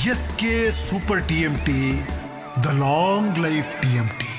S K super TMT, the long life TMT.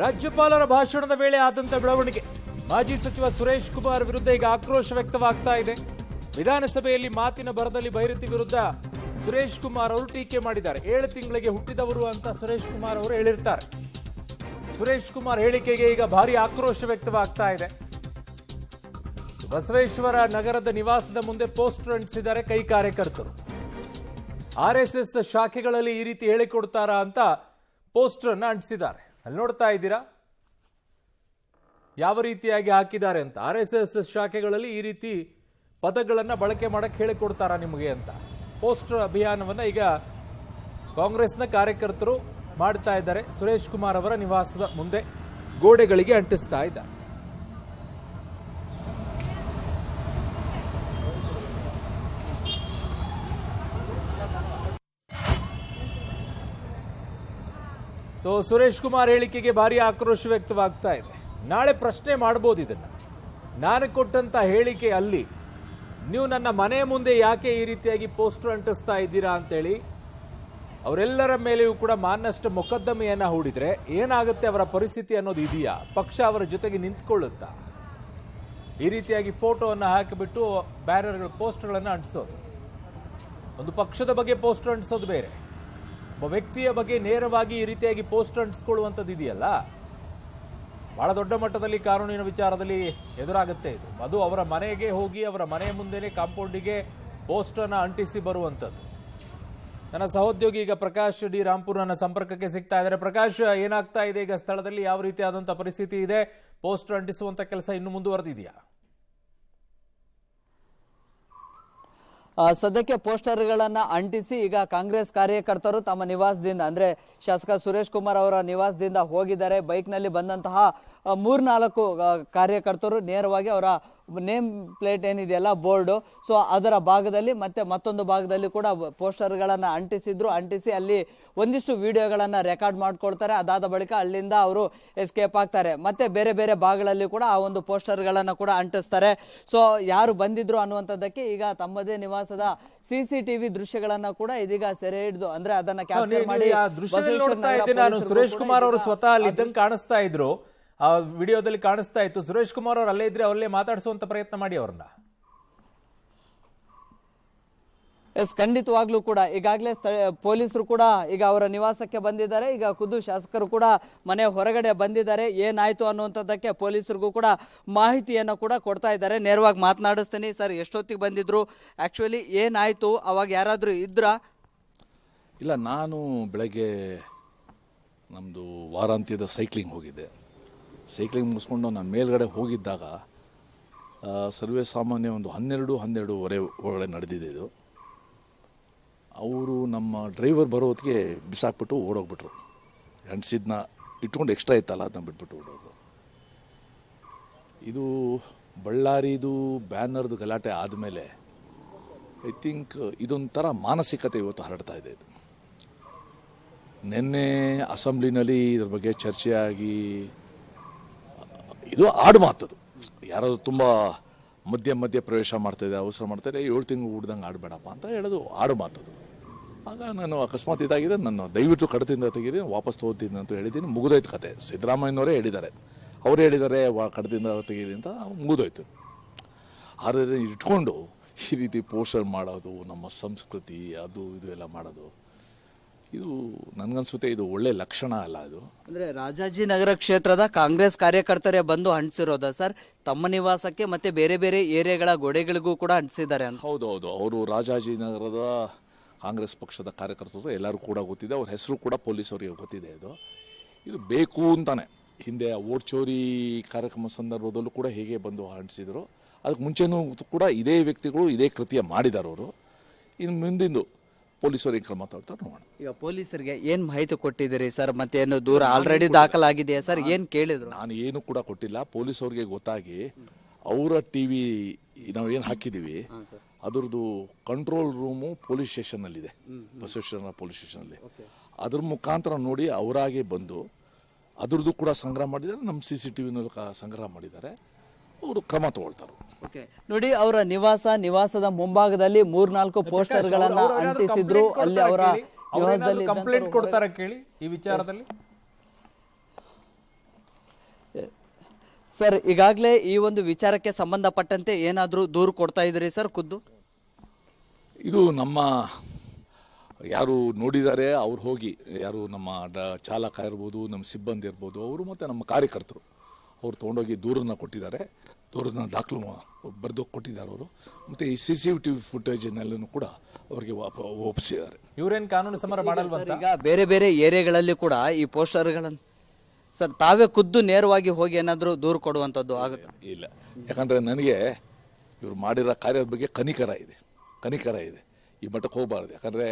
ರಾಜ್ಯಪಾಲರ ಭಾಷಣದ ವೇಳೆ ಆದಂತ ಬೆಳವಣಿಗೆ. ಮಾಜಿ ಸಚಿವ ಸುರೇಶ್ ಕುಮಾರ್ ವಿರುದ್ಧ ಈಗ ಆಕ್ರೋಶ ವ್ಯಕ್ತವಾಗ್ತಾ ಇದೆ. ವಿಧಾನಸಭೆಯಲ್ಲಿ ಮಾತಿನ ಭರದಲ್ಲಿ ಬೈರತಿ ವಿರುದ್ಧ ಸುರೇಶ್ ಕುಮಾರ್ ಅವರು ಟೀಕೆ ಮಾಡಿದ್ದಾರೆ. 7 ತಿಂಗಳಿಗೆ ಹುಟ್ಟಿದವರು ಅಂತ ಸುರೇಶ್ ಕುಮಾರ್ ಅವರು ಹೇಳಿರ್ತಾರೆ. ಸುರೇಶ್ ಕುಮಾರ್ ಹೇಳಿಕೆಗೆ ಈಗ ಭಾರಿ ಆಕ್ರೋಶ ವ್ಯಕ್ತವಾಗ್ತಾ ಇದೆ. ಬಸವೇಶ್ವರ ನಗರದ ನಿವಾಸದ ಮುಂದೆ ಪೋಸ್ಟರ್ ಅಂಟಿಸಿದ್ದಾರೆ ಕೈ ಕಾರ್ಯಕರ್ತರು. RSS ಶಾಖೆಗಳಲ್ಲಿ ಈ ರೀತಿ ಹೇಳಿಕೊಡ್ತಾರಾ ಅಂತ ಪೋಸ್ಟರ್ ಅನ್ನ ಅಂಟಿಸಿದ್ದಾರೆ. ಅಲ್ಲಿ ನೋಡ್ತಾ ಇದ್ದೀರಾ ಯಾವ ರೀತಿಯಾಗಿ ಹಾಕಿದ್ದಾರೆ ಅಂತ. RSS ಶಾಖೆಗಳಲ್ಲಿ ಈ ರೀತಿ ಪದಗಳನ್ನ ಬಳಕೆ ಮಾಡಕ್ಕೆ ಹೇಳಿಕೊಡ್ತಾರಾ ನಿಮಗೆ ಅಂತ ಪೋಸ್ಟರ್ ಅಭಿಯಾನವನ್ನ ಈಗ ಕಾಂಗ್ರೆಸ್ನ ಕಾರ್ಯಕರ್ತರು ಮಾಡ್ತಾ ಇದ್ದಾರೆ. ಸುರೇಶ್ ಕುಮಾರ್ ಅವರ ನಿವಾಸದ ಮುಂದೆ ಗೋಡೆಗಳಿಗೆ ಅಂಟಿಸ್ತಾ ಇದ್ದಾರೆ. ಸುರೇಶ್ ಕುಮಾರ್ ಹೇಳಿಕೆಗೆ ಭಾರಿ ಆಕ್ರೋಶ ವ್ಯಕ್ತವಾಗ್ತಾ ಇದೆ. ನಾಳೆ ಪ್ರಶ್ನೆ ಮಾಡಬಹುದು ಇದನ್ನ. ನಾನು ಕೊಟ್ಟಂತ ಹೇಳಿಕೆ ಅಲ್ಲಿ ನೀವು ನನ್ನ ಮನೆ ಮುಂದೆ ಯಾಕೆ ಈ ರೀತಿಯಾಗಿ ಪೋಸ್ಟರ್ ಅಂಟಿಸ್ತಾ ಇದ್ದೀರಾ ಅಂತೇಳಿ ಅವರೆಲ್ಲರ ಮೇಲೆಯೂ ಕೂಡ ಮಾನನಷ್ಟ ಮೊಕದ್ದಮೆಯನ್ನ ಹೂಡಿದ್ರೆ ಏನಾಗುತ್ತೆ ಅವರ ಪರಿಸ್ಥಿತಿ ಅನ್ನೋದು ಇದೆಯಾ? ಪಕ್ಷ ಅವರ ಜೊತೆಗೆ ನಿಂತ್ಕೊಳ್ಳುತ್ತಾ? ಈ ರೀತಿಯಾಗಿ ಫೋಟೋವನ್ನು ಹಾಕಿಬಿಟ್ಟು ಬ್ಯಾನರ್ಗಳ ಪೋಸ್ಟರ್ಗಳನ್ನು ಅಂಟಿಸೋದು ಒಂದು, ಪಕ್ಷದ ಬಗ್ಗೆ ಪೋಸ್ಟರ್ ಅಂಟಿಸೋದು ಬೇರೆ, ಒಬ್ಬ ವ್ಯಕ್ತಿಯ ಬಗ್ಗೆ ನೇರವಾಗಿ ಈ ರೀತಿಯಾಗಿ ಪೋಸ್ಟರ್ ಅಂಟಿಸ್ಕೊಳ್ಳುವಂಥದ್ದು ಇದೆಯಲ್ಲ, ಬಹಳ ದೊಡ್ಡ ಮಟ್ಟದಲ್ಲಿ ಕಾನೂನಿನ ವಿಚಾರದಲ್ಲಿ ಎದುರಾಗುತ್ತೆ ಇದು. ಅದು ಅವರ ಮನೆಗೆ ಹೋಗಿ ಅವರ ಮನೆಯ ಮುಂದೆನೇ ಕಾಂಪೌಂಡಿಗೆ ಪೋಸ್ಟರ್ನ ಅಂಟಿಸಿ ಬರುವಂಥದ್ದು. ನನ್ನ ಸಹೋದ್ಯೋಗಿ ಈಗ ಪ್ರಕಾಶ್ ಡಿ ರಾಂಪುರ್ ನನ್ನ ಸಂಪರ್ಕಕ್ಕೆ ಸಿಗ್ತಾ ಇದ್ದಾರೆ. ಪ್ರಕಾಶ್, ಏನಾಗ್ತಾ ಇದೆ ಈಗ ಸ್ಥಳದಲ್ಲಿ? ಯಾವ ರೀತಿಯಾದಂಥ ಪರಿಸ್ಥಿತಿ ಇದೆ? ಪೋಸ್ಟರ್ ಅಂಟಿಸುವಂಥ ಕೆಲಸ ಇನ್ನು ಮುಂದುವರೆದಿದೆಯಾ? ಸದ್ಯಕ್ಕೆ ಪೋಸ್ಟರ್ಗಳನ್ನ ಅಂಟಿಸಿ ಈಗ ಕಾಂಗ್ರೆಸ್ ಕಾರ್ಯಕರ್ತರು ತಮ್ಮ ನಿವಾಸದಿಂದ, ಅಂದ್ರೆ ಶಾಸಕ ಸುರೇಶ್ ಕುಮಾರ್ ಅವರ ನಿವಾಸದಿಂದ ಹೋಗಿದ್ದಾರೆ. ಬೈಕ್ನಲ್ಲಿ ಬಂದಂತಹ 3-4 ಕಾರ್ಯಕರ್ತರು ನೇರವಾಗಿ ಅವರ ನೇಮ್ ಪ್ಲೇಟ್ ಏನಿದೆಯಲ್ಲ, ಬೋರ್ಡು, ಸೊ ಅದರ ಭಾಗದಲ್ಲಿ ಮತ್ತೆ ಮತ್ತೊಂದು ಭಾಗದಲ್ಲಿ ಕೂಡ ಪೋಸ್ಟರ್ಗಳನ್ನ ಅಂಟಿಸಿ ಅಲ್ಲಿ ಒಂದಿಷ್ಟು ವಿಡಿಯೋಗಳನ್ನ ರೆಕಾರ್ಡ್ ಮಾಡ್ಕೊಳ್ತಾರೆ. ಅದಾದ ಬಳಿಕ ಅಲ್ಲಿಂದ ಅವರು ಎಸ್ಕೇಪ್ ಆಗ್ತಾರೆ. ಮತ್ತೆ ಬೇರೆ ಬೇರೆ ಭಾಗಗಳಲ್ಲಿ ಕೂಡ ಆ ಒಂದು ಪೋಸ್ಟರ್ಗಳನ್ನ ಕೂಡ ಅಂಟಿಸ್ತಾರೆ. ಸೊ ಯಾರು ಬಂದಿದ್ರು ಅನ್ನುವಂಥದ್ದಕ್ಕೆ ಈಗ ತಮ್ಮದೇ ನಿವಾಸದ CCTV ದೃಶ್ಯಗಳನ್ನ ಕೂಡ ಇದೀಗ ಸೆರೆ ಹಿಡಿದು, ಅಂದ್ರೆ ಅದನ್ನ ಕ್ಯಾಪ್ಚರ್ ಮಾಡಿ ಸುರೇಶ್ ಕುಮಾರ್ ಅವರು ಸ್ವತಃ ಅಲ್ಲಿ ಇದ್ದಂಗೆ ಕಾಣಿಸ್ತಾ ಇದ್ರು. ಆ ವಿಡಿಯೋದಲ್ಲಿ ಕಾಣಿಸ್ತಾ ಇತ್ತು. ಸುರೇಶ್ ಕುಮಾರ್ ಅವರು ಅಲ್ಲೇ ಇದ್ರೆ ಅವರಲ್ಲೇ ಮಾತಾಡಿಸುವಂತ ಪ್ರಯತ್ನ ಮಾಡಿ ಅವ್ರನ್ನ. ಖಂಡಿತವಾಗ್ಲೂ ಕೂಡ ಈಗಾಗಲೇ ಪೊಲೀಸರು ಕೂಡ ಈಗ ಅವರ ನಿವಾಸಕ್ಕೆ ಬಂದಿದ್ದಾರೆ. ಈಗ ಖುದ್ದು ಶಾಸಕರು ಕೂಡ ಮನೆ ಹೊರಗಡೆ ಬಂದಿದ್ದಾರೆ. ಏನಾಯ್ತು ಅನ್ನುವಂಥದ್ದಕ್ಕೆ ಪೊಲೀಸರಿಗೂ ಕೂಡ ಮಾಹಿತಿಯನ್ನು ಕೂಡ ಕೊಡ್ತಾ ಇದ್ದಾರೆ. ನೇರವಾಗಿ ಮಾತನಾಡಿಸ್ತೀನಿ. ಸರ್, ಎಷ್ಟೊತ್ತಿಗೆ ಬಂದಿದ್ರು? ಆಕ್ಚುಲಿ ಏನಾಯ್ತು? ಅವಾಗ ಯಾರಾದ್ರೂ ಇದ್ರಾ? ಇಲ್ಲ, ನಾನು ಬೆಳಗ್ಗೆ ನಮ್ಮದು ವಾರಾಂತ್ಯದ ಸೈಕ್ಲಿಂಗ್ ಹೋಗಿದ್ದೆ. ಸೈಕ್ಲಿಂಗ್ ಮುಗಿಸ್ಕೊಂಡು ನಾನು ಮೇಲ್ಗಡೆ ಹೋಗಿದ್ದಾಗ ಸರ್ವೇ ಸಾಮಾನ್ಯ ಒಂದು 12-12:30 ಒಳಗಡೆ ನಡೆದಿದೆ ಇದು. ಅವರು ನಮ್ಮ ಡ್ರೈವರ್ ಬರೋ ಹೊತ್ತಿಗೆ ಬಿಸಾಕ್ಬಿಟ್ಟು ಓಡೋಗ್ಬಿಟ್ರು. ಅಂಟಿಸಿದ್ನ ಇಟ್ಕೊಂಡು ಎಕ್ಸ್ಟ್ರಾ ಇತ್ತಲ್ಲ ಅದನ್ನ ಬಿಟ್ಬಿಟ್ಟು ಓಡೋದು. ಇದು ಬಳ್ಳಾರಿದು ಬ್ಯಾನರ್ದು ಗಲಾಟೆ ಆದಮೇಲೆ ಐ ಥಿಂಕ್ ಇದೊಂಥರ ಮಾನಸಿಕತೆ ಇವತ್ತು ಹರಡ್ತಾ ಇದೆ. ಇದು ನಿನ್ನೆ ಅಸೆಂಬ್ಲಿನಲ್ಲಿ ಇದ್ರ ಬಗ್ಗೆ ಚರ್ಚೆ ಆಗಿ, ಇದು ಆಡು ಮಾತದು. ಯಾರಾದರೂ ತುಂಬ ಮಧ್ಯ ಪ್ರವೇಶ ಮಾಡ್ತಾಯಿದೆ, ಅವಸರ ಮಾಡ್ತಾಯಿದೆ, 7 ತಿಂಗಳು ಹುಡ್ದಂಗೆ ಆಡಬೇಡಪ್ಪ ಅಂತ ಹೇಳೋದು ಆಡು ಮಾತದು. ಆಗ ನಾನು ಅಕಸ್ಮಾತ್ ಇದಾಗಿದೆ, ನಾನು ದಯವಿಟ್ಟು ಕಡತದಿಂದ ತೆಗೀರಿ, ವಾಪಸ್ ತೊಗೋತೀನಿ ಅಂತ ಹೇಳಿದ್ದೀನಿ. ಮುಗಿದೋಯ್ತು ಕತೆ. ಸಿದ್ದರಾಮಯ್ಯನವರೇ ಹೇಳಿದ್ದಾರೆ, ಅವರೇ ಹೇಳಿದ್ದಾರೆ ಕಡತದಿಂದ ತೆಗೀರಿ ಅಂತ, ಮುಗಿದೋಯ್ತು. ಆದರೆ ಇಟ್ಕೊಂಡು ಈ ರೀತಿ ಪೋಸ್ಟರ್ ಮಾಡೋದು, ನಮ್ಮ ಸಂಸ್ಕೃತಿ ಅದು ಇದು ಎಲ್ಲ ಮಾಡೋದು, ಇದು ನನ್ಗನ್ಸುತ್ತೆ ಇದು ಒಳ್ಳೆ ಲಕ್ಷಣ ಅಲ್ಲ. ಇದು ಅಂದ್ರೆ ರಾಜಾಜಿನಗರ ಕ್ಷೇತ್ರದ ಕಾಂಗ್ರೆಸ್ ಕಾರ್ಯಕರ್ತರೇ ಬಂದು ಅಂಟಿಸಿರೋದ ಸರ್ ತಮ್ಮ ನಿವಾಸಕ್ಕೆ ಮತ್ತೆ ಬೇರೆ ಬೇರೆ ಏರಿಯಾಗಳ ಗೋಡೆಗಳಿಗೂ ಕೂಡ ಅಂಟಿಸಿದ್ದಾರೆ ಅಂತ? ಹೌದು, ಅವರು ರಾಜಾಜಿನಗರದ ಕಾಂಗ್ರೆಸ್ ಪಕ್ಷದ ಕಾರ್ಯಕರ್ತರು ಎಲ್ಲರೂ ಕೂಡ ಗೊತ್ತಿದೆ, ಅವ್ರ ಹೆಸರು ಕೂಡ ಪೊಲೀಸವರಿಗೆ ಗೊತ್ತಿದೆ. ಇದು ಬೇಕು ಅಂತಾನೆ ಹಿಂದೆ ವೋಟ್ ಚೋರಿ ಕಾರ್ಯಕ್ರಮ ಸಂದರ್ಭದಲ್ಲೂ ಕೂಡ ಹೇಗೆ ಬಂದು ಅಂಟಿಸಿದ್ರು, ಅದಕ್ಕೆ ಮುಂಚೆನೂ ಕೂಡ ಇದೇ ವ್ಯಕ್ತಿಗಳು ಇದೇ ಕೃತ್ಯ ಮಾಡಿದ್ದಾರೆ ಅವರು. ಇನ್ನು ಮುಂದಿಂದು ಪೊಲೀಸರಿಗೆ ಕ್ರಮ ತಗೊಳ್ತಾರೆ, ನೋಡೋಣ. ಈಗ ಪೊಲೀಸರಿಗೆ ಏನ್ ಮಾಹಿತಿ ಕೊಟ್ಟಿದ್ದೀರಿ ಸರ್? ಮತ್ತೆ ಏನು ದೂರ ಆಲ್ರೆಡಿ ದಾಖಲಾಗಿದೆಯಾ ಸರ್? ಏನ್ ಕೇಳಿದ್ರು? ನಾನು ಏನು ಕೂಡ ಕೊಟ್ಟಿಲ್ಲ. ಪೊಲೀಸವ್ರಿಗೆ ಗೊತ್ತಾಗಿ ಅವರ ಟಿವಿ ನಾವು ಏನು ಹಾಕಿದ್ದೀವಿ ಅದರದ್ದು ಕಂಟ್ರೋಲ್ ರೂಮು ಪೊಲೀಸ್ ಸ್ಟೇಷನ್ನಲ್ಲಿದೆ, ಬಸವೇಶ್ವರ ಪೊಲೀಸ್ ಸ್ಟೇಷನಲ್ಲಿ. ಅದ್ರ ಮುಖಾಂತರ ನೋಡಿ ಅವರಾಗೆ ಬಂದು ಅದ್ರದ್ದು ಕೂಡ ಸಂಗ್ರಹ ಮಾಡಿದ್ದಾರೆ, ನಮ್ಮ CCTV ಸಂಗ್ರಹ ಮಾಡಿದ್ದಾರೆ. ಅವರು ಕ್ರಮ ತಗೊಳ್ತಾರೆ. ನೋಡಿ, ಅವರ ನಿವಾಸದ ಮುಂಭಾಗದಲ್ಲಿ 3-4 ಪೋಸ್ಟರ್ಗಳನ್ನ ಅಂಟಿಸಿದ್ರು. ಅಲ್ಲಿ ಅವರ ಕಂಪ್ಲೇಂಟ್ ಕೊಡ್ತಾರೆ ಕೇಳಿ ಈ ವಿಚಾರದಲ್ಲಿ. ಸರ್, ಈಗಾಗಲೇ ಈ ಒಂದು ವಿಚಾರಕ್ಕೆ ಸಂಬಂಧಪಟ್ಟಂತೆ ಏನಾದರೂ ದೂರು ಕೊಡ್ತಾ ಇದ್ರಿ ಸರ್ ಖುದ್ದು? ಇದು ನಮ್ಮ ಯಾರು ನೋಡಿದ್ದಾರೆ ಅವ್ರು ಹೋಗಿ, ಯಾರು ನಮ್ಮ ಚಾಲಕ ಇರ್ಬೋದು, ನಮ್ಮ ಸಿಬ್ಬಂದಿ ಇರ್ಬೋದು, ಅವರು ಮತ್ತು ನಮ್ಮ ಕಾರ್ಯಕರ್ತರು ಅವ್ರು ತೊಗೊಂಡೋಗಿ ದೂರನ್ನು ಕೊಟ್ಟಿದ್ದಾರೆ. ದೂರನ್ನು ದಾಖಲು ಬರೆದು ಕೊಟ್ಟಿದ್ದಾರೆ ಅವರು. ಮತ್ತು ಈ CCTV ಫುಟೇಜ್ನೆಲ್ಲೂ ಕೂಡ ಅವರಿಗೆ ಒಪ್ಪಿಸಿದ್ದಾರೆ. ಇವರೇನು ಕಾನೂನು ಸಮರ ಮಾಡಲ್ವಂತ? ಈಗ ಬೇರೆ ಬೇರೆ ಏರಿಯಾಗಳಲ್ಲಿ ಕೂಡ ಈ ಪೋಸ್ಟರ್ಗಳನ್ನು ಸರ್ ತಾವೇ ಖುದ್ದು ನೇರವಾಗಿ ಹೋಗಿ ಏನಾದರೂ ದೂರು ಕೊಡುವಂಥದ್ದು ಆಗುತ್ತೆ? ಇಲ್ಲ, ಯಾಕಂದರೆ ನನಗೆ ಇವರು ಮಾಡಿರೋ ಕಾರ್ಯದ ಬಗ್ಗೆ ಕನಿಕರ ಇದೆ. ಈ ಮಟ್ಟಕ್ಕೆ ಹೋಗಬಾರ್ದು. ಯಾಕಂದರೆ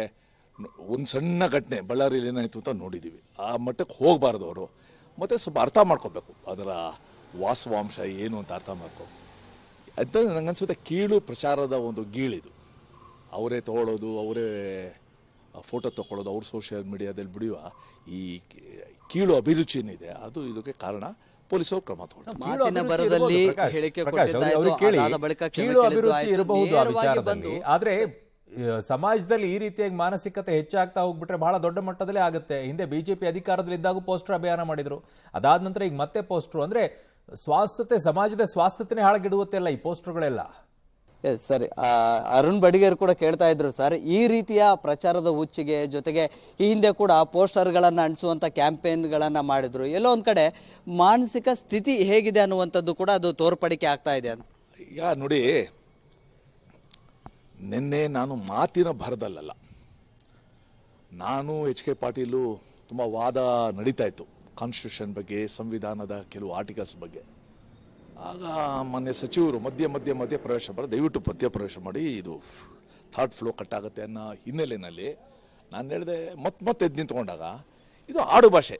ಒಂದು ಸಣ್ಣ ಘಟನೆ ಬಳ್ಳಾರಿಯಲ್ಲಿ ಏನಾಯಿತು ಅಂತ ನೋಡಿದ್ದೀವಿ. ಆ ಮಟ್ಟಕ್ಕೆ ಹೋಗಬಾರ್ದು ಅವರು. ಮತ್ತು ಸ್ವಲ್ಪ ಅರ್ಥ ಮಾಡ್ಕೋಬೇಕು, ಅದರ ವಾಸ್ತವಾಂಶ ಏನು ಅಂತ ಅರ್ಥ ಮಾಡ್ಕೋಬೇಕು ಅಂತ ನನಗನ್ಸುತ್ತೆ. ಕೀಳು ಪ್ರಚಾರದ ಒಂದು ಗೀಳಿದು. ಅವರೇ ತಗೊಳ್ಳೋದು, ಅವರೇ ಫೋಟೋ ತಗೊಳ್ಳೋದು, ಅವ್ರು ಸೋಷಿಯಲ್ ಮೀಡಿಯಾದಲ್ಲಿ ಬಿಡುವ ಈ ಕೀಳು ಅಭಿರುಚಿ ಏನಿದೆ ಅದು ಇದಕ್ಕೆ ಕಾರಣ. ಪೊಲೀಸರು ಕ್ರಮ ತಗೊಳ್ತಾರೆ. ಕೀಳು ಅಭಿರುಚಿ ಇರಬಹುದು ಆ ವಿಚಾರದಲ್ಲಿ. ಆದ್ರೆ ಸಮಾಜದಲ್ಲಿ ಈ ರೀತಿಯಾಗಿ ಮಾನಸಿಕತೆ ಹೆಚ್ಚಾಗ್ತಾ ಹೋಗ್ಬಿಟ್ರೆ ಬಹಳ ದೊಡ್ಡ ಮಟ್ಟದಲ್ಲೇ ಆಗುತ್ತೆ. ಹಿಂದೆ ಬಿಜೆಪಿ ಅಧಿಕಾರದಲ್ಲಿದ್ದಾಗ ಪೋಸ್ಟರ್ ಅಭಿಯಾನ ಮಾಡಿದ್ರು, ಅದಾದ ನಂತರ ಈಗ ಮತ್ತೆ ಪೋಸ್ಟರ್. ಅಂದ್ರೆ ಸಮಾಜದ ಸ್ವಾಸ್ಥ್ಯತೆ ಹಾಳಗಿಡುವತ್ತೆಲ್ಲ ಈ ಪೋಸ್ಟರ್ಗಳೆಲ್ಲ. ಎಸ್ ಸರ್, ಅರುಣ್ ಬಡಿಗೇರ್ ಕೂಡ ಕೇಳ್ತಾ ಇದ್ರು ಸರ್, ಈ ರೀತಿಯ ಪ್ರಚಾರದ ಹುಚ್ಚಿಗೆ ಜೊತೆಗೆ ಈ ಹಿಂದೆ ಕೂಡ ಪೋಸ್ಟರ್ಗಳನ್ನು ಅಂಟಿಸುವಂಥ ಕ್ಯಾಂಪೇನ್ಗಳನ್ನು ಮಾಡಿದ್ರು. ಎಲ್ಲೋ ಒಂದು ಕಡೆ ಮಾನಸಿಕ ಸ್ಥಿತಿ ಹೇಗಿದೆ ಅನ್ನುವಂಥದ್ದು ಕೂಡ ಅದು ತೋರ್ಪಡಿಕೆ ಆಗ್ತಾ ಇದೆ ಅಂತ. ಈಗ ನೋಡಿ, ನಿನ್ನೆ ನಾನು ಮಾತಿನ ಭರದಲ್ಲ, ನಾನು HK ಪಾಟೀಲು ತುಂಬ ವಾದ ನಡೀತಾ ಇತ್ತು ಕಾನ್ಸ್ಟಿಟ್ಯೂಷನ್ ಬಗ್ಗೆ, ಸಂವಿಧಾನದ ಕೆಲವು ಆರ್ಟಿಕಲ್ಸ್ ಬಗ್ಗೆ. ಆಗ ಮೊನ್ನೆ ಸಚಿವರು ಮಧ್ಯ ಪ್ರವೇಶ ಮಾಡಿ, ದಯವಿಟ್ಟು ಮಧ್ಯ ಪ್ರವೇಶ ಮಾಡಿ, ಇದು ಥರ್ಡ್ ಫ್ಲೋ ಕಟ್ಟಾಗುತ್ತೆ ಅನ್ನೋ ಹಿನ್ನೆಲೆಯಲ್ಲಿ ನಾನು ಹೇಳಿದೆ. ಮತ್ತೆ ಎದ್ದು ನಿಂತ್ಕೊಂಡಾಗ ಇದು ಆಡು ಭಾಷೆ.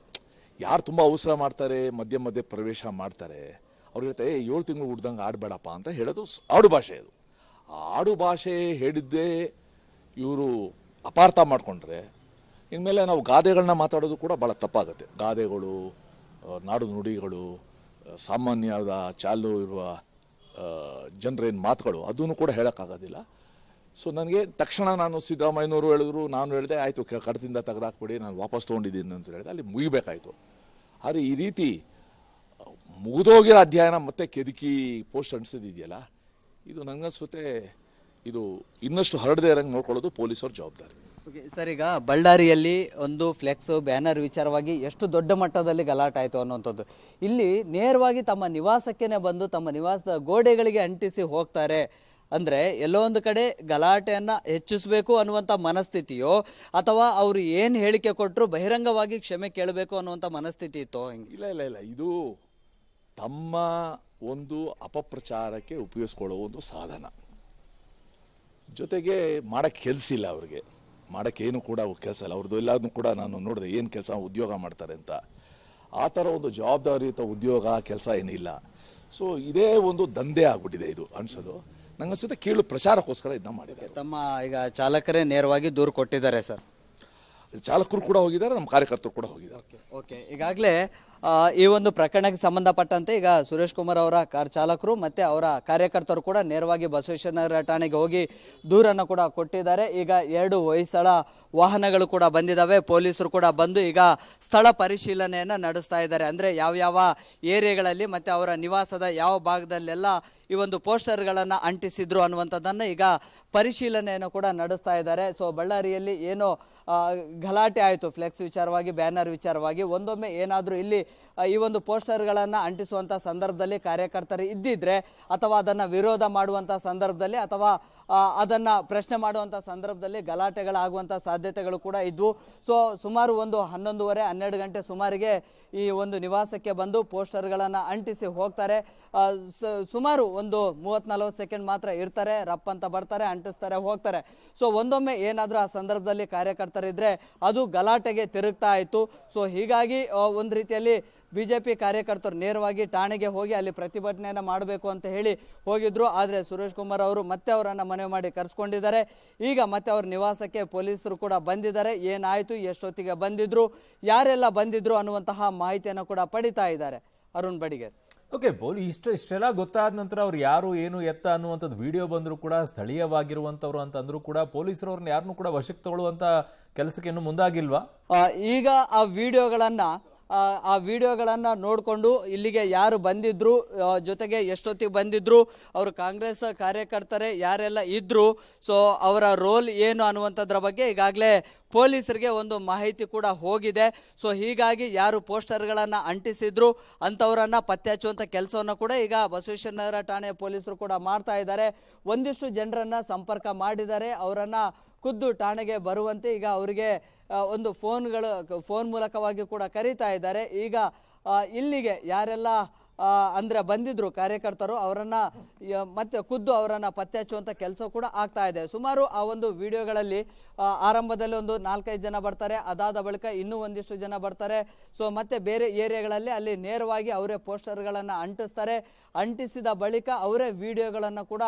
ಯಾರು ತುಂಬ ಅವಸರ ಮಾಡ್ತಾರೆ, ಮಧ್ಯ ಪ್ರವೇಶ ಮಾಡ್ತಾರೆ, ಅವ್ರು ಹೇಳ್ತಾರೆ 7 ತಿಂಗಳು ಹುಡ್ದಂಗೆ ಆಡಬೇಡಪ್ಪ ಅಂತ ಹೇಳೋದು ಆಡು ಭಾಷೆ. ಅದು ಆಡು ಭಾಷೆ ಹೇಳಿದ್ದೇ ಇವರು ಅಪಾರ್ಥ ಮಾಡಿಕೊಂಡ್ರೆ ಇನ್ಮೇಲೆ ನಾವು ಗಾದೆಗಳನ್ನ ಮಾತಾಡೋದು ಕೂಡ ಭಾಳ ತಪ್ಪಾಗುತ್ತೆ. ಗಾದೆಗಳು, ನಾಡು ನುಡಿಗಳು, ಸಾಮಾನ್ಯದ ಚಾಲು ಇರುವ ಜನರೇನು ಮಾತುಗಳು ಅದನ್ನು ಕೂಡ ಹೇಳೋಕ್ಕಾಗೋದಿಲ್ಲ. ಸೊ ನನಗೆ ತಕ್ಷಣ ನಾನು ಸಿದ್ದರಾಮಯ್ಯನವರು ಹೇಳಿದ್ರು, ನಾನು ಹೇಳಿದೆ ಆಯಿತು ಕಡದಿಂದ ತೆಗೆದಾಕ್ಬಿಡಿ, ನಾನು ವಾಪಸ್ ತೊಗೊಂಡಿದ್ದೀನಿ ಅಂತ ಹೇಳಿದೆ. ಅಲ್ಲಿ ಮುಗಿಬೇಕಾಯಿತು. ಆದರೆ ಈ ರೀತಿ ಮುಗಿದೋಗಿರೋ ಅಧ್ಯಯನ ಮತ್ತೆ ಕೆದಕಿ ಪೋಸ್ಟ್ ಅಂಟಿಸಿದೆಯಲ್ಲ, ಇದು ನನಗನ್ಸುತ್ತೆ ಇದು ಇನ್ನಷ್ಟು ಹರಡದೇ ಇರೋಂಗೆ ನೋಡ್ಕೊಳ್ಳೋದು ಪೊಲೀಸರ ಜವಾಬ್ದಾರಿ. ಸರ್, ಈಗ ಬಳ್ಳಾರಿಯಲ್ಲಿ ಒಂದು ಫ್ಲೆಕ್ಸ್ ಬ್ಯಾನರ್ ವಿಚಾರವಾಗಿ ಎಷ್ಟು ದೊಡ್ಡ ಮಟ್ಟದಲ್ಲಿ ಗಲಾಟೆ ಆಯಿತು ಅನ್ನುವಂಥದ್ದು, ಇಲ್ಲಿ ನೇರವಾಗಿ ತಮ್ಮ ನಿವಾಸಕ್ಕೇನೆ ಬಂದು ತಮ್ಮ ನಿವಾಸದ ಗೋಡೆಗಳಿಗೆ ಅಂಟಿಸಿ ಹೋಗ್ತಾರೆ ಅಂದರೆ ಎಲ್ಲೋ ಒಂದು ಕಡೆ ಗಲಾಟೆಯನ್ನು ಹೆಚ್ಚಿಸಬೇಕು ಅನ್ನುವಂಥ ಮನಸ್ಥಿತಿಯೋ ಅಥವಾ ಅವರು ಏನು ಹೇಳಿಕೆ ಕೊಟ್ಟರು ಬಹಿರಂಗವಾಗಿ ಕ್ಷಮೆ ಕೇಳಬೇಕು ಅನ್ನುವಂಥ ಮನಸ್ಥಿತಿ ಇತ್ತೋ? ಇಲ್ಲ, ಇದು ತಮ್ಮ ಒಂದು ಅಪಪ್ರಚಾರಕ್ಕೆ ಉಪಯೋಗಿಸ್ಕೊಳ್ಳೋ ಒಂದು ಸಾಧನ. ಜೊತೆಗೆ ಮಾಡೋಕ್ಕೆ ಕೆಲಸ ಇಲ್ಲ ಅವ್ರಿಗೆ, ಮಾಡೋಕ್ಕೇನು ಕೂಡ ಕೆಲಸ ಇಲ್ಲ ಅವ್ರದ್ದು. ಎಲ್ಲದನ್ನು ಕೂಡ ನಾನು ನೋಡಿದೆ ಏನು ಕೆಲಸ ಉದ್ಯೋಗ ಮಾಡ್ತಾರೆ ಅಂತ. ಆ ಥರ ಒಂದು ಜವಾಬ್ದಾರಿಯುತ ಉದ್ಯೋಗ ಕೆಲಸ ಏನಿಲ್ಲ. ಸೊ ಇದೇ ಒಂದು ದಂಧೆ ಆಗ್ಬಿಟ್ಟಿದೆ ಇದು ಅನ್ಸೋದು. ನಂಗನ್ಸುತ್ತೆ ಕೀಳು ಪ್ರಚಾರಕ್ಕೋಸ್ಕರ ಇದನ್ನ ಮಾಡಿದ್ದಾರೆ. ತಮ್ಮ ಈಗ ಚಾಲಕರೇ ನೇರವಾಗಿ ದೂರು ಕೊಟ್ಟಿದ್ದಾರೆ ಸರ್? ಚಾಲಕರು ಕೂಡ ಹೋಗಿದ್ದಾರೆ, ನಮ್ಮ ಕಾರ್ಯಕರ್ತರು ಕೂಡ ಹೋಗಿದ್ದಾರೆ. ಓಕೆ, ಈಗಾಗಲೇ ಈ ಒಂದು ಪ್ರಕರಣಕ್ಕೆ ಸಂಬಂಧಪಟ್ಟಂತೆ ಈಗ ಸುರೇಶ್ ಕುಮಾರ್ ಅವರ ಕಾರ್ ಚಾಲಕರು ಮತ್ತೆ ಅವರ ಕಾರ್ಯಕರ್ತರು ಕೂಡ ನೇರವಾಗಿ ಬಸವೇಶ್ವರ ಠಾಣೆಗೆ ಹೋಗಿ ದೂರನ್ನು ಕೂಡ ಕೊಟ್ಟಿದ್ದಾರೆ. ಈಗ 2 ಹೊಯ್ಸಳ ವಾಹನಗಳು ಕೂಡ ಬಂದಿದ್ದಾವೆ. ಪೊಲೀಸರು ಕೂಡ ಬಂದು ಈಗ ಸ್ಥಳ ಪರಿಶೀಲನೆಯನ್ನು ನಡೆಸ್ತಾ ಇದ್ದಾರೆ. ಅಂದರೆ ಯಾವ ಏರಿಯಾಗಳಲ್ಲಿ ಮತ್ತು ಅವರ ನಿವಾಸದ ಯಾವ ಭಾಗದಲ್ಲೆಲ್ಲ ಈ ಒಂದು ಪೋಸ್ಟರ್ಗಳನ್ನು ಅಂಟಿಸಿದ್ರು ಅನ್ನುವಂಥದ್ದನ್ನು ಈಗ ಪರಿಶೀಲನೆಯನ್ನು ಕೂಡ ನಡೆಸ್ತಾ ಇದ್ದಾರೆ. ಸೊ ಬಳ್ಳಾರಿಯಲ್ಲಿ ಏನೋ ಗಲಾಟೆ ಆಯಿತು ಫ್ಲೆಕ್ಸ್ ವಿಚಾರವಾಗಿ, ಬ್ಯಾನರ್ ವಿಚಾರವಾಗಿ. ಒಂದೊಮ್ಮೆ ಏನಾದರೂ ಇಲ್ಲಿ ಈ ಒಂದು ಪೋಸ್ಟರ್ಗಳನ್ನು ಅಂಟಿಸುವಂಥ ಸಂದರ್ಭದಲ್ಲಿ ಕಾರ್ಯಕರ್ತರು ಇದ್ದಿದ್ರೆ ಅಥವಾ ಅದನ್ನು ವಿರೋಧ ಮಾಡುವಂಥ ಸಂದರ್ಭದಲ್ಲಿ ಅಥವಾ ಅದನ್ನ ಪ್ರಶ್ನೆ ಮಾಡುವಂತ ಸಂದರ್ಭದಲ್ಲಿ ಗಲಾಟೆಗಳಾಗುವಂತ ಸಾಧ್ಯತೆಗಳು ಕೂಡ ಇದ್ವು. ಸೊ ಸುಮಾರು ಒಂದು 11:30-12 ಗಂಟೆ ಸುಮಾರಿಗೆ ಈ ಒಂದು ನಿವಾಸಕ್ಕೆ ಬಂದು ಪೋಸ್ಟರ್ಗಳನ್ನ ಅಂಟಿಸಿ ಹೋಗ್ತಾರೆ. ಸುಮಾರು ಒಂದು 30-40 ಸೆಕೆಂಡ್ ಮಾತ್ರ ಇರ್ತಾರೆ, ರಪ್ ಅಂತ ಬರ್ತಾರೆ, ಅಂಟಿಸ್ತಾರೆ, ಹೋಗ್ತಾರೆ. ಸೊ ಒಂದೊಮ್ಮೆ ಏನಾದ್ರೂ ಆ ಸಂದರ್ಭದಲ್ಲಿ ಕಾರ್ಯಕರ್ತರಿದ್ರೆ ಅದು ಗಲಾಟೆಗೆ ತಿರುಗ್ತಾ ಇತ್ತು. ಸೊ ಹೀಗಾಗಿ ಒಂದು ರೀತಿಯಲ್ಲಿ ಬಿಜೆಪಿ ಕಾರ್ಯಕರ್ತರು ನೇರವಾಗಿ ಠಾಣೆಗೆ ಹೋಗಿ ಅಲ್ಲಿ ಪ್ರತಿಭಟನೆಯನ್ನ ಮಾಡಬೇಕು ಅಂತ ಹೇಳಿ ಹೋಗಿದ್ರು. ಆದರೆ ಸುರೇಶ್ ಕುಮಾರ್ ಅವರು ಮತ್ತೆ ಅವರನ್ನ ಮನವಿ ಮಾಡಿ ಕರೆಸ್ಕೊಂಡಿದ್ದಾರೆ. ಈಗ ಮತ್ತೆ ಅವ್ರ ನಿವಾಸಕ್ಕೆ ಪೊಲೀಸರು ಕೂಡ ಬಂದಿದ್ದಾರೆ. ಏನಾಯ್ತು, ಎಷ್ಟೊತ್ತಿಗೆ ಬಂದಿದ್ರು, ಯಾರೆಲ್ಲ ಬಂದಿದ್ರು ಅನ್ನುವಂತಹ ಮಾಹಿತಿಯನ್ನು ಕೂಡ ಪಡಿತಾ ಇದ್ದಾರೆ. ಅರುಣ್ ಬಡಿಗೇರ್. ಓಕೆ, ಇಷ್ಟೆಲ್ಲ ಗೊತ್ತಾದ ನಂತರ ಅವ್ರು ಯಾರು ಏನು ಎತ್ತ ಅನ್ನುವಂಥದ್ದು ವಿಡಿಯೋ ಬಂದರೂ ಕೂಡ ಸ್ಥಳೀಯವಾಗಿರುವಂಥವ್ರು ಅಂತ ಅಂದ್ರೂ ಕೂಡ ಪೊಲೀಸರು ಅವ್ರನ್ನ ಯಾರನ್ನೂ ಕೂಡ ವಶಕ್ಕೆ ತಗೊಳ್ಳುವಂತ ಕೆಲಸಕ್ಕೆ ಇನ್ನೂ ಮುಂದಾಗಿಲ್ವಾ? ಈಗ ಆ ವಿಡಿಯೋಗಳನ್ನ ನೋಡಿಕೊಂಡು ಇಲ್ಲಿಗೆ ಯಾರು ಬಂದಿದ್ರು, ಜೊತೆಗೆ ಎಷ್ಟೊತ್ತಿಗೆ ಬಂದಿದ್ರು, ಅವರು ಕಾಂಗ್ರೆಸ್ ಕಾರ್ಯಕರ್ತರೇ ಯಾರೆಲ್ಲ ಇದ್ರು, ಸೊ ಅವರ ರೋಲ್ ಏನು ಅನ್ನುವಂಥದ್ರ ಬಗ್ಗೆ ಈಗಾಗಲೇ ಪೊಲೀಸರಿಗೆ ಒಂದು ಮಾಹಿತಿ ಕೂಡ ಹೋಗಿದೆ. ಸೊ ಹೀಗಾಗಿ ಯಾರು ಪೋಸ್ಟರ್ಗಳನ್ನ ಅಂಟಿಸಿದ್ರು ಅಂಥವರನ್ನ ಪತ್ತೆ ಹಚ್ಚುವಂಥ ಕೆಲಸವನ್ನು ಕೂಡ ಈಗ ಬಸವೇಶ್ವರ ನಗರ ಠಾಣೆಯ ಪೊಲೀಸರು ಕೂಡ ಮಾಡ್ತಾ ಇದ್ದಾರೆ. ಒಂದಿಷ್ಟು ಜನರನ್ನ ಸಂಪರ್ಕ ಮಾಡಿದ್ದಾರೆ. ಅವರನ್ನ ಖುದ್ದು ಠಾಣೆಗೆ ಬರುವಂತೆ ಈಗ ಅವರಿಗೆ ಒಂದು ಫೋನ್ ಮೂಲಕವಾಗಿ ಕೂಡ ಕರೀತಾ ಇದ್ದಾರೆ. ಈಗ ಇಲ್ಲಿಗೆ ಯಾರೆಲ್ಲ ಅಂದ್ರೆ ಬಂದಿದ್ರು ಕಾರ್ಯಕರ್ತರು, ಅವರನ್ನ ಮತ್ತೆ ಖುದ್ದು ಅವರನ್ನ ಪತ್ತೆ ಹಚ್ಚುವಂತ ಕೆಲಸ ಕೂಡ ಆಗ್ತಾ ಇದೆ. ಸುಮಾರು ಆ ಒಂದು ವಿಡಿಯೋಗಳಲ್ಲಿ ಆರಂಭದಲ್ಲಿ ಒಂದು 4-5 ಜನ ಬರ್ತಾರೆ, ಅದಾದ ಬಳಿಕ ಇನ್ನೂ ಒಂದಿಷ್ಟು ಜನ ಬರ್ತಾರೆ. ಸೊ ಮತ್ತೆ ಬೇರೆ ಏರಿಯಾಗಳಲ್ಲಿ ಅಲ್ಲಿ ನೇರವಾಗಿ ಅವರೇ ಪೋಸ್ಟರ್ಗಳನ್ನ ಅಂಟಿಸ್ತಾರೆ. ಅಂಟಿಸಿದ ಬಳಿಕ ಅವರೇ ವಿಡಿಯೋಗಳನ್ನ ಕೂಡ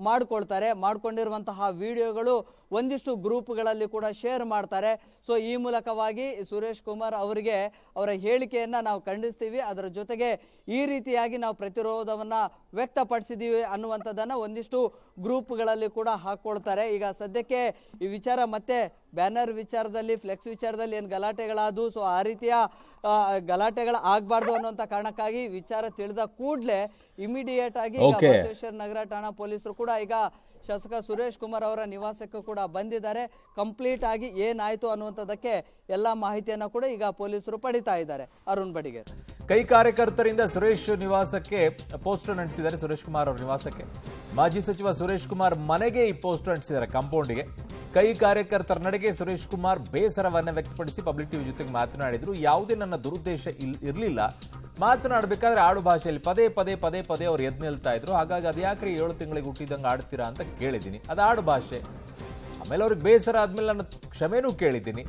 ಮಾಡ್ಕೊಳ್ತಾರೆ. ಮಾಡ್ಕೊಂಡಿರುವಂತಹ ವಿಡಿಯೋಗಳು ಒಂದಿಷ್ಟು ಗ್ರೂಪ್ಗಳಲ್ಲಿ ಕೂಡ ಶೇರ್ ಮಾಡ್ತಾರೆ. ಸೊ ಈ ಮೂಲಕವಾಗಿ ಸುರೇಶ್ ಕುಮಾರ್ ಅವರಿಗೆ ಅವರ ಹೇಳಿಕೆಯನ್ನ ನಾವು ಖಂಡಿಸ್ತೀವಿ, ಅದರ ಜೊತೆಗೆ ಈ ರೀತಿಯಾಗಿ ನಾವು ಪ್ರತಿರೋಧವನ್ನ ವ್ಯಕ್ತಪಡಿಸಿದೀವಿ ಅನ್ನುವಂಥದ್ದನ್ನ ಒಂದಿಷ್ಟು ಗ್ರೂಪ್ಗಳಲ್ಲಿ ಕೂಡ ಹಾಕೊಳ್ತಾರೆ. ಈಗ ಸದ್ಯಕ್ಕೆ ಈ ವಿಚಾರ ಮತ್ತೆ ಬ್ಯಾನರ್ ವಿಚಾರದಲ್ಲಿ, ಫ್ಲೆಕ್ಸ್ ವಿಚಾರದಲ್ಲಿ ಏನು ಗಲಾಟೆಗಳಾದವು, ಸೊ ಆ ರೀತಿಯ ಗಲಾಟೆಗಳು ಆಗಬಾರ್ದು ಅನ್ನುವಂಥ ಕಾರಣಕ್ಕಾಗಿ ವಿಚಾರ ತಿಳಿದ ಕೂಡಲೇ ಇಮಿಡಿಯೇಟ್ ಆಗಿ ಬಸವೇಶ್ವರ ನಗರ ಠಾಣಾ ಪೊಲೀಸರು ಕೂಡ ಈಗ ಶಾಸಕ ಸುರೇಶ್ ಕುಮಾರ್ ಅವರ ನಿವಾಸಕ್ಕೂ ಕೂಡ ಬಂದಿದ್ದಾರೆ. ಕಂಪ್ಲೀಟ್ ಆಗಿ ಏನಾಯ್ತು ಅನ್ನುವಂಥದ್ದಕ್ಕೆ ಎಲ್ಲಾ ಮಾಹಿತಿಯನ್ನ ಕೂಡ ಈಗ ಪೊಲೀಸರು ಪಡಿತಾ ಇದ್ದಾರೆ. ಅರುಣ್ ಬಡಿಗೇರ್. ಕೈ ಕಾರ್ಯಕರ್ತರಿಂದ ಸುರೇಶ್ ನಿವಾಸಕ್ಕೆ ಪೋಸ್ಟರ್ ಅಂಟಿಸಿದ್ದಾರೆ. ಸುರೇಶ್ ಕುಮಾರ್ ಅವರ ನಿವಾಸಕ್ಕೆ ಮಾಜಿ ಸಚಿವ ಸುರೇಶ್ ಕುಮಾರ್ ಮನೆಗೆ ಈ ಪೋಸ್ಟರ್ ಅಂಟಿಸಿದ್ದಾರೆ, ಕಾಂಪೌಂಡ್ಗೆ. ಕೈ ಕಾರ್ಯಕರ್ತರ ನಡೆಗೆ ಸುರೇಶ್ ಕುಮಾರ್ ಬೇಸರವನ್ನ ವ್ಯಕ್ತಪಡಿಸಿ ಪಬ್ಲಿಕ್ ಟಿವಿ ಜೊತೆಗೆ ಮಾತನಾಡಿದ್ರು. ಯಾವುದೇ ನನ್ನ ದುರುದ್ದೇಶ ಇರಲಿಲ್ಲ, ಮಾತನಾಡಬೇಕಾದ್ರೆ ಆಡು ಭಾಷೆಯಲ್ಲಿ ಪದೇ ಪದೇ ಪದೇ ಪದೇ ಅವ್ರು ಎದ್ದು ನಿಲ್ತಾ ಇದ್ರು. ಹಾಗಾಗಿ ಅದ್ಯಾಕ್ರಿ 7 ತಿಂಗಳಿಗೆ ಹುಟ್ಟಿದಂಗೆ ಆಡ್ತೀರಾ ಅಂತ ಕೇಳಿದ್ದೀನಿ. ಅದು ಆಡು ಭಾಷೆ. ಆಮೇಲೆ ಅವ್ರಿಗೆ ಬೇಸರ ಆದ್ಮೇಲೆ ನಾನು ಕ್ಷಮೆನೂ ಕೇಳಿದ್ದೀನಿ.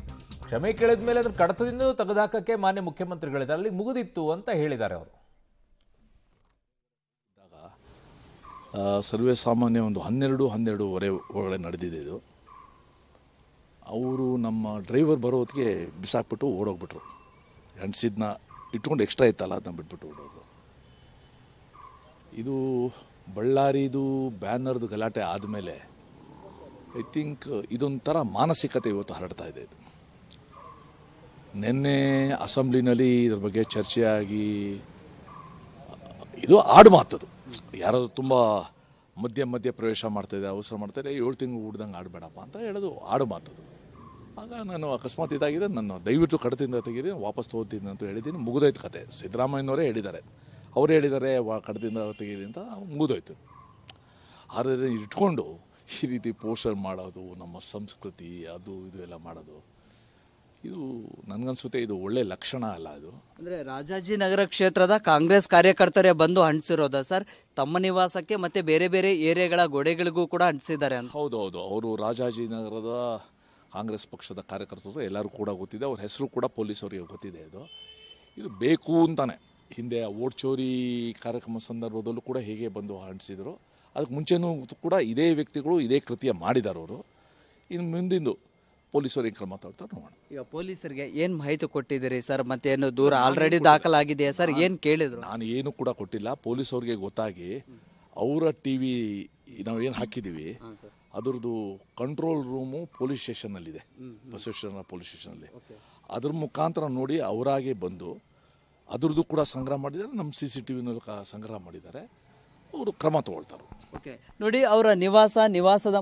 ಕ್ಷಮೆ ಕೇಳಿದ್ಮೇಲೆ ಅದನ್ನ ಕಡತದಿಂದ ತೆಗೆದುಹಾಕಕ್ಕೆ ಮಾನ್ಯ ಮುಖ್ಯಮಂತ್ರಿಗಳಿದ್ದಾರೆ, ಅಲ್ಲಿ ಮುಗಿದಿತ್ತು ಅಂತ ಹೇಳಿದ್ದಾರೆ ಅವರು. ಸರ್ವೇ ಸಾಮಾನ್ಯ ಒಂದು 12-12:30 ಒಳಗಡೆ ನಡೆದಿದೆ ಇದು. ಅವರು ನಮ್ಮ ಡ್ರೈವರ್ ಬರೋ ಹೊತ್ತಿಗೆ ಬಿಸಾಕ್ಬಿಟ್ಟು ಓಡೋಗ್ಬಿಟ್ರು. ಅಂಟಿಸಿದ್ನ ಇಟ್ಕೊಂಡು ಎಕ್ಸ್ಟ್ರಾ ಇತ್ತಲ್ಲ ಅದನ್ನ ಬಿಟ್ಬಿಟ್ಟು ಓಡೋದು. ಇದು ಬಳ್ಳಾರಿದು ಬ್ಯಾನರ್ದು ಗಲಾಟೆ ಆದಮೇಲೆ ಐ ಥಿಂಕ್ ಇದೊಂಥರ ಮಾನಸಿಕತೆ ಇವತ್ತು ಹರಡ್ತಾ ಇದೆ. ಇದು ನಿನ್ನೆ ಅಸೆಂಬ್ಲಿನಲ್ಲಿ ಇದ್ರ ಬಗ್ಗೆ ಚರ್ಚೆ ಆಗಿ ಇದು ಆಡು ಮಾತದು. ಯಾರಾದರೂ ತುಂಬ ಮಧ್ಯ ಪ್ರವೇಶ ಮಾಡ್ತಾಯಿದೆ, ಅವಸರ ಮಾಡ್ತಾಯಿದೆ, 7 ತಿಂಗಳು ಹುಡ್ದಂಗೆ ಆಡಬೇಡಪ್ಪ ಅಂತ ಹೇಳೋದು ಆಡು ಮಾತದು. ಆಗ ನಾನು ಅಕಸ್ಮಾತ್ ಇದಾಗಿದೆ, ನಾನು ದಯವಿಟ್ಟು ಕಡತದಿಂದ ತೆಗೀರಿ, ವಾಪಸ್ ತೊಗೋತೀನಿ ಅಂತ ಹೇಳಿದ್ದೀನಿ. ಮುಗಿದೋಯ್ತು ಕತೆ. ಸಿದ್ದರಾಮಯ್ಯನವರೇ ಹೇಳಿದ್ದಾರೆ, ಅವ್ರು ಹೇಳಿದ್ದಾರೆ ಕಡತದಿಂದ ತೆಗೀರಿ ಅಂತ, ಮುಗಿದೋಯ್ತು. ಆದರೆ ಇಟ್ಕೊಂಡು ಈ ರೀತಿ ಪೋಸ್ಟರ್ ಮಾಡೋದು, ನಮ್ಮ ಸಂಸ್ಕೃತಿ ಅದು ಇದು ಎಲ್ಲ ಮಾಡೋದು, ಇದು ನನಗನ್ಸುತ್ತೆ ಇದು ಒಳ್ಳೆ ಲಕ್ಷಣ ಅಲ್ಲ. ಅದು ಅಂದ್ರೆ ರಾಜಾಜಿನಗರ ಕ್ಷೇತ್ರದ ಕಾಂಗ್ರೆಸ್ ಕಾರ್ಯಕರ್ತರೇ ಬಂದು ಅಂಟಿಸಿರೋದ ಸರ್ ತಮ್ಮ ನಿವಾಸಕ್ಕೆ, ಮತ್ತೆ ಬೇರೆ ಬೇರೆ ಏರಿಯಾಗಳ ಗೋಡೆಗಳಿಗೂ ಕೂಡ ಅಂಟಿಸಿದ್ದಾರೆ ಅಂತ? ಹೌದು, ಅವರು ರಾಜಾಜಿನಗರದ ಕಾಂಗ್ರೆಸ್ ಪಕ್ಷದ ಕಾರ್ಯಕರ್ತರು ಎಲ್ಲರೂ ಕೂಡ ಗೊತ್ತಿದೆ. ಅವ್ರ ಹೆಸರು ಕೂಡ ಪೊಲೀಸವರಿಗೆ ಗೊತ್ತಿದೆ. ಇದು ಬೇಕು ಅಂತಾನೆ. ಹಿಂದೆ ಓಟ್ ಚೋರಿ ಕಾರ್ಯಕ್ರಮ ಸಂದರ್ಭದಲ್ಲೂ ಕೂಡ ಹೇಗೆ ಬಂದು ಅಂಟಿಸಿದ್ರು, ಅದಕ್ಕೆ ಮುಂಚೆನೂ ಕೂಡ ಇದೇ ವ್ಯಕ್ತಿಗಳು ಇದೇ ಕೃತ್ಯ ಮಾಡಿದ್ದಾರೆ ಅವರು. ಇನ್ನು ಮುಂದಿಂದು ಪೊಲೀಸರಿಗೆ ಕ್ರಮ ತಗೊಳ್ತಾರೆ, ನೋಡೋಣ. ಈಗ ಪೊಲೀಸರಿಗೆ ಏನು ಮಾಹಿತಿ ಕೊಟ್ಟಿದ್ದೀರಿ ಸರ್? ಮತ್ತೆ ಏನು ದೂರ ಆಲ್ರೆಡಿ ದಾಖಲಾಗಿದೆಯಾ ಸರ್? ಏನು ಕೇಳಿದ್ರು? ನಾನು ಏನು ಕೂಡ ಕೊಟ್ಟಿಲ್ಲ. ಪೊಲೀಸವ್ರಿಗೆ ಗೊತ್ತಾಗಿ ಅವರ ಟಿವಿ ನಾವು ಏನು ಹಾಕಿದ್ದೀವಿ ಅದ್ರದ್ದು ಕಂಟ್ರೋಲ್ ರೂಮು ಪೊಲೀಸ್ ಸ್ಟೇಷನ್ನಲ್ಲಿದೆ, ಬಸವೇಶ್ವರ ಪೊಲೀಸ್ ಸ್ಟೇಷನಲ್ಲಿ. ಅದ್ರ ಮುಖಾಂತರ ನೋಡಿ ಅವರಾಗೆ ಬಂದು ಅದ್ರದ್ದು ಕೂಡ ಸಂಗ್ರಹ ಮಾಡಿದ್ದಾರೆ, ನಮ್ಮ CCTV ಸಂಗ್ರಹ ಮಾಡಿದ್ದಾರೆ. ಅವರು ಕ್ರಮ ತಗೊಳ್ತಾರೆ. ಓಕೆ, ನೋಡಿ ಅವರ ನಿವಾಸದ